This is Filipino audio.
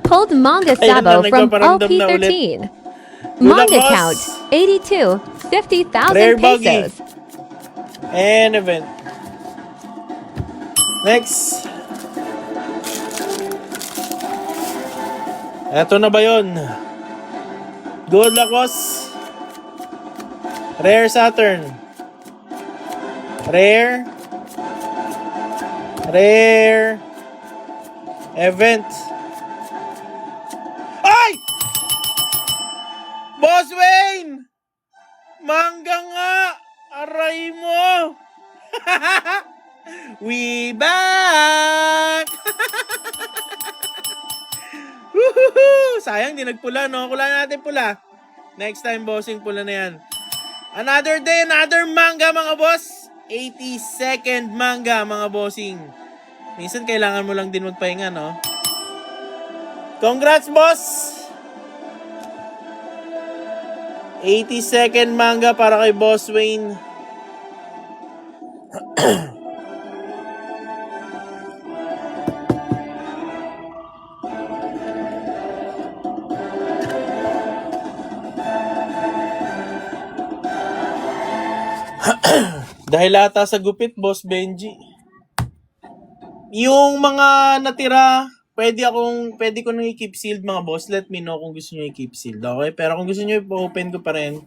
Pulled Manga Ayun na, Sabo from nagpaparamdam na ulit. OP13. Good luck, Manga boss. count 82, Rare 50,000 buggy. pesos. And event. Next. Eto na ba yun? Good luck, boss. Rare Saturn. Rare. Rare. Event. Ay! Boss Wayne! Mangga nga! Aray mo! We back! Woohoo! Sayang, di nagpula, no? Kula natin pula. Next time, bossing, pula na yan. Another day, another manga, mga boss. 82nd manga, mga bossing. Minsan, kailangan mo lang din magpahinga, no? Congrats, boss! 82nd manga para kay Boss Wayne. Dahil ata sa gupit, Boss Benji. Yung mga natira, pwede ko nang i-keep sealed, mga boss. Let me know kung gusto nyo i-keep sealed, okay? Pero kung gusto nyo i-open ko pa rin,